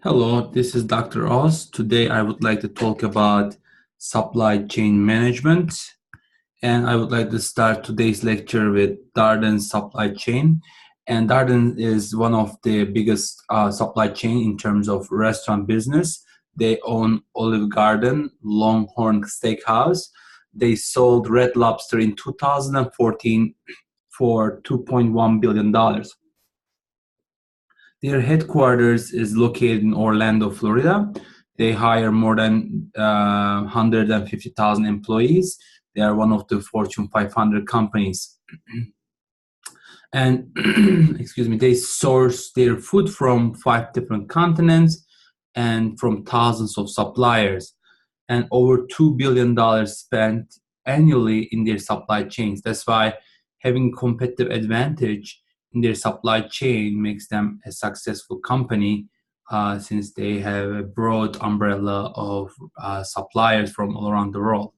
Hello, this is Dr. Oz. Today I would like to talk about supply chain management, and I would like to start today's lecture with Darden's supply chain. And Darden is one of the biggest supply chain in terms of restaurant business. They own Olive Garden, Longhorn Steakhouse. They sold Red Lobster in 2014 for $2.1 billion. Their headquarters is located in Orlando, Florida. They hire more than 150,000 employees. They are one of the Fortune 500 companies. And excuse me, they source their food from 5 different continents and from thousands of suppliers, and over $2 billion spent annually in their supply chains. That's why having competitive advantage in their supply chain makes them a successful company, since they have a broad umbrella of suppliers from all around the world.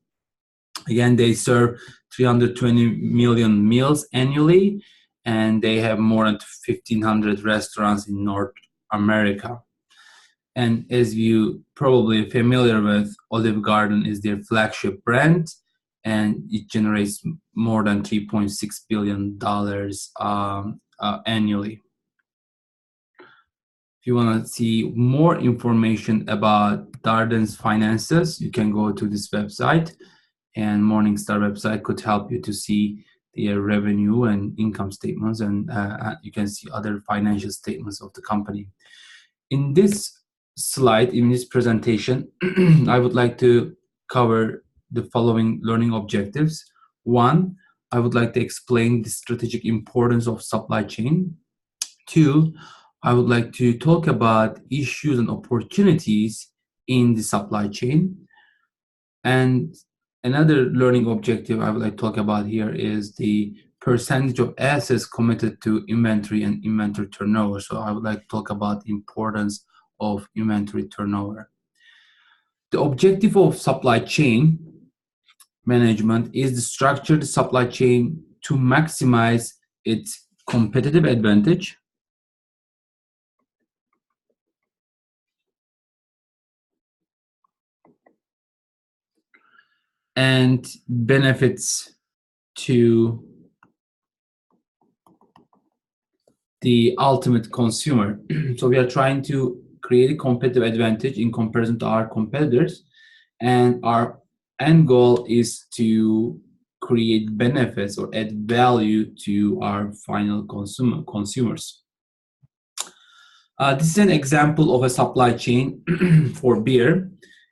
Again, they serve 320 million meals annually, and they have more than 1,500 restaurants in North America. And as you probably familiar with, Olive Garden is their flagship brand, and it generates more than $3.6 billion annually. If you want to see more information about Darden's finances, you can go to this website, and Morningstar website could help you to see their revenue and income statements, and you can see other financial statements of the company. In this slide, in this presentation, I would like to cover the following learning objectives. One, I would like to explain the strategic importance of supply chain. Two, I would like to talk about issues and opportunities in the supply chain. And another learning objective I would like to talk about here is the percentage of assets committed to inventory and inventory turnover. So I would like to talk about the importance of inventory turnover. The objective of supply chain management is to structure the supply chain to maximize its competitive advantage and benefits to the ultimate consumer. So we are trying to create a competitive advantage in comparison to our competitors, and our end goal is to create benefits or add value to our final consumers. This is an example of a supply chain for beer.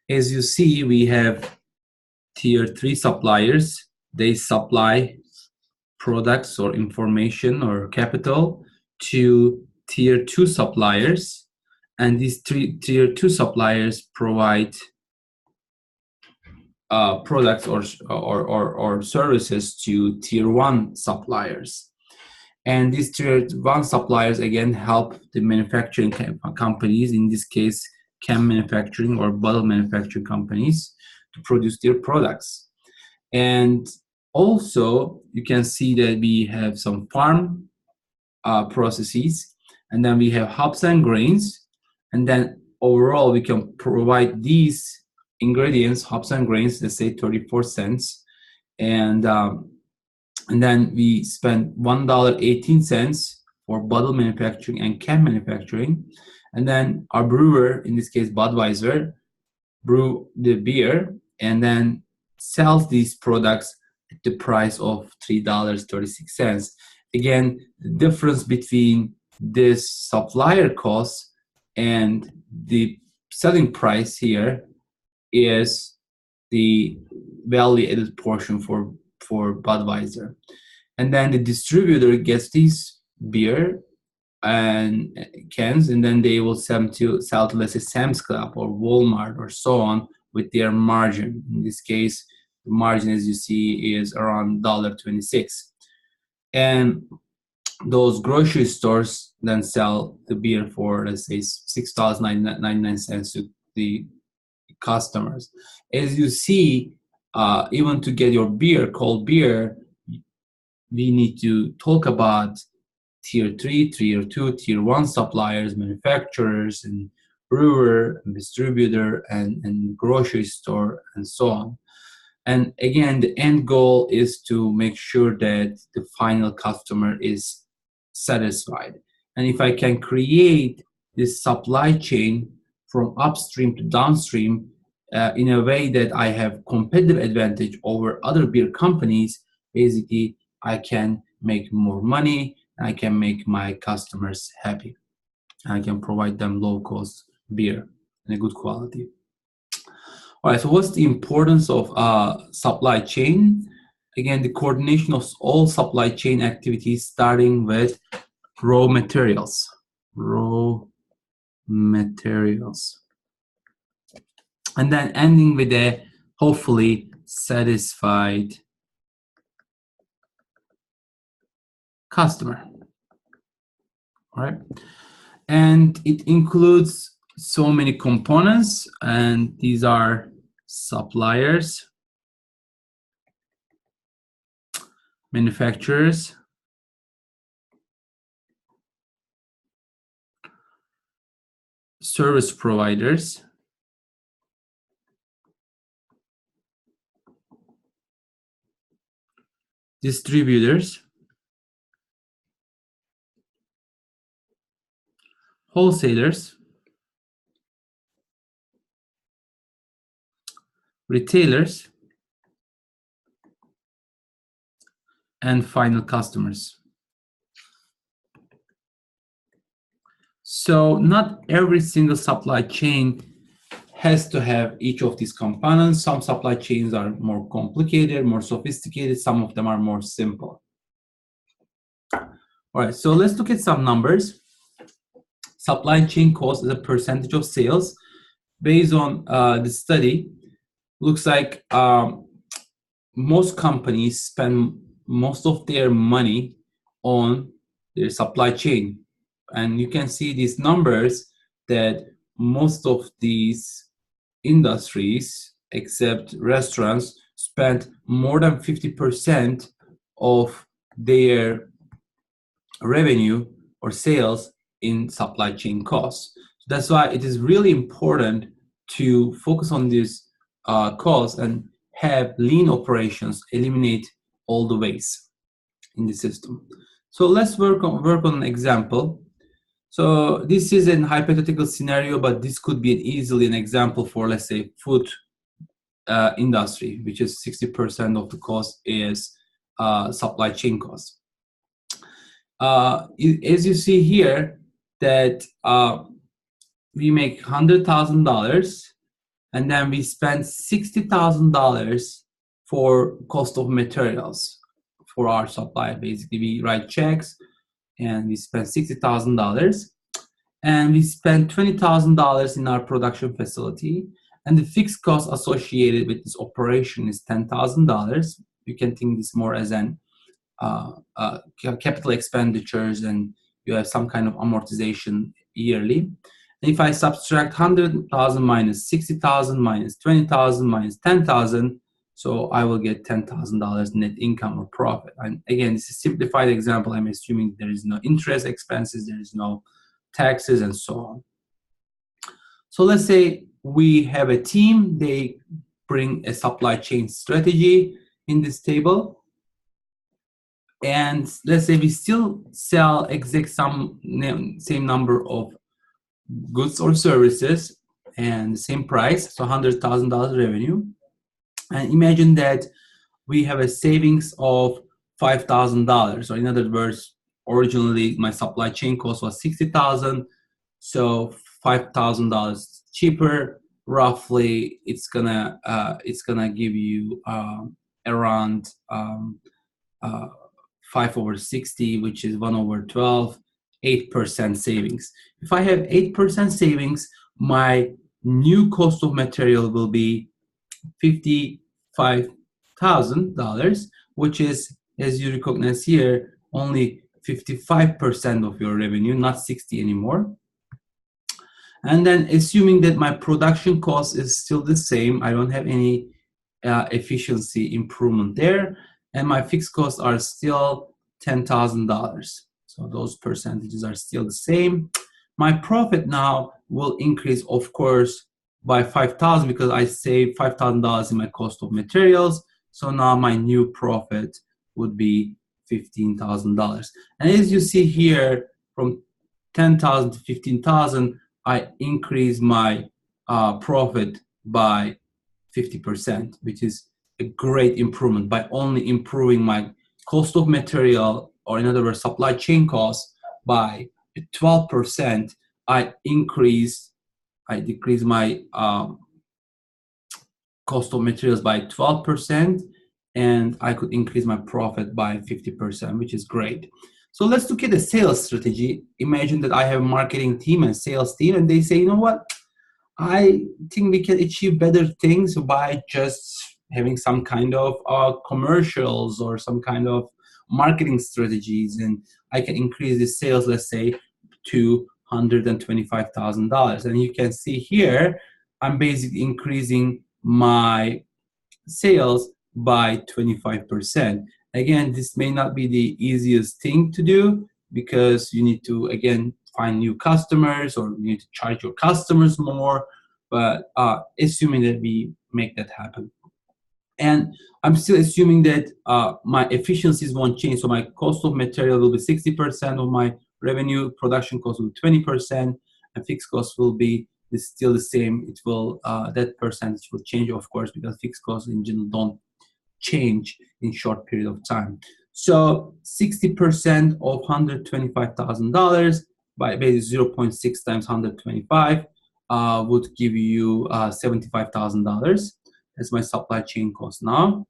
As you see, we have tier 3 suppliers. They supply products or information or capital to tier 2 suppliers, and these tier 2 suppliers provide products or services to tier 1 suppliers. And these tier 1 suppliers again help the manufacturing companies, in this case can manufacturing or bottle manufacturing companies, to produce their products. And also you can see that we have some farm processes, and then we have hops and grains, and then overall we can provide these ingredients, hops and grains, let's say 34 cents, and then we spend $1.18 for bottle manufacturing and can manufacturing, and then our brewer, in this case Budweiser, brew the beer and then sells these products at the price of $3.36. Again, the difference between this supplier cost and the selling price here is the value added portion for Budweiser. And then the distributor gets these beer and cans, and then they will sell to let's say Sam's Club or Walmart or so on with their margin. In this case, the margin, as you see, is around $1.26. And those grocery stores then sell the beer for, let's say, $6.99 to the customers. As you see, even to get your beer, cold beer, we need to talk about tier 3, tier 2, tier 1 suppliers, manufacturers, and brewer, distributor, and grocery store, and so on. And again, the end goal is to make sure that the final customer is satisfied. And if I can create this supply chain from upstream to downstream in a way that I have competitive advantage over other beer companies, basically I can make more money, I can make my customers happy. I can provide them low cost beer and a good quality. All right, so what's the importance of supply chain? Again, the coordination of all supply chain activities starting with raw materials. Raw materials. And then ending with a hopefully satisfied customer. All right. And it includes so many components, and these are suppliers, manufacturers, service providers, distributors, wholesalers, retailers, and final customers. So not every single supply chain has to have each of these components. Some supply chains are more complicated, more sophisticated. Some of them are more simple. All right, so let's look at some numbers. Supply chain cost as a percentage of sales. Based on the study, looks like most companies spend most of their money on their supply chain. And you can see these numbers that most of these industries, except restaurants, spend more than 50% of their revenue or sales in supply chain costs. So that's why it is really important to focus on this cost and have lean operations, eliminate all the waste in the system. So let's work on an example. So this is an hypothetical scenario, but this could be easily an example for, let's say, food industry, which is 60% of the cost is supply chain cost. As you see here, that we make $100,000, and then we spend $60,000 for cost of materials for our supply. Basically, we write checks, and we spend $60,000, and we spend $20,000 in our production facility, and the fixed cost associated with this operation is $10,000. You can think this more as an capital expenditures, and you have some kind of amortization yearly. And if I subtract 100,000 minus 60,000 minus 20,000 minus 10,000, so I will get $10,000 net income or profit. And again, this is a simplified example. I'm assuming there is no interest expenses, there is no taxes, and so on. So let's say we have a team, they bring a supply chain strategy in this table. And let's say we still sell same number of goods or services and same price, so $100,000 revenue. And imagine that we have a savings of $5,000. So in other words, originally my supply chain cost was $60,000, so $5,000 cheaper. Roughly, it's gonna give you around 5 over 60, which is 1 over 12, 8% savings. If I have 8% savings, my new cost of material will be $55,000, which is, as you recognize here, only 55% of your revenue, not 60 anymore. And then assuming that my production cost is still the same, I don't have any efficiency improvement there, and my fixed costs are still $10,000. So those percentages are still the same. My profit now will increase, of course, by 5,000 because I saved $5,000 in my cost of materials. So now my new profit would be $15,000. And as you see here, from 10,000 to 15,000, I increase my profit by 50%, which is a great improvement by only improving my cost of material, or in other words, supply chain costs by 12%. I decrease my cost of materials by 12%, and I could increase my profit by 50%, which is great. So let's look at the sales strategy. Imagine that I have a marketing team and sales team, and they say, you know what? I think we can achieve better things by just having some kind of commercials or some kind of marketing strategies, and I can increase the sales, let's say, to $125,000. And you can see here, I'm basically increasing my sales by 25%. Again, this may not be the easiest thing to do because you need to, again, find new customers, or you need to charge your customers more, but assuming that we make that happen. And I'm still assuming that my efficiencies won't change. So my cost of material will be 60% of my revenue, production cost will be 20%, and fixed costs will be still the same. It will that percentage will change, of course, because fixed costs in general don't change in short period of time. So 60% of $125,000 by basically 0.6 times 125 would give you $75,000. That's my supply chain cost now.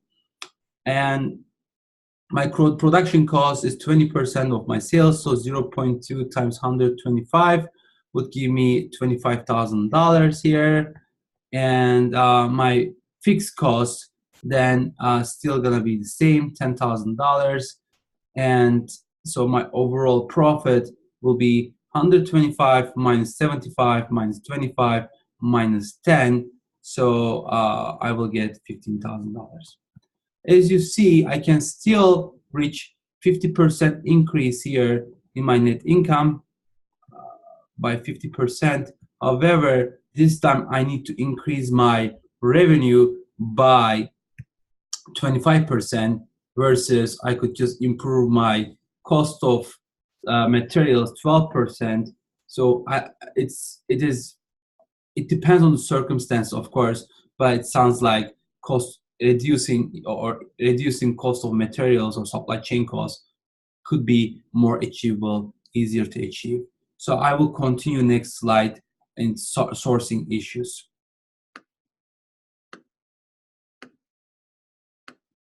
And my production cost is 20% of my sales, so 0.2 times 125 would give me $25,000 here. And my fixed cost then still gonna be the same, $10,000. And so my overall profit will be 125 minus 75 minus 25 minus 10. So I will get $15,000. As you see, I can still reach 50% increase here in my net income by 50%. However, this time I need to increase my revenue by 25% versus I could just improve my cost of materials 12%. So it depends on the circumstance, of course, but it sounds like reducing cost of materials or supply chain costs could be more achievable, easier to achieve. So I will continue next slide in sourcing issues.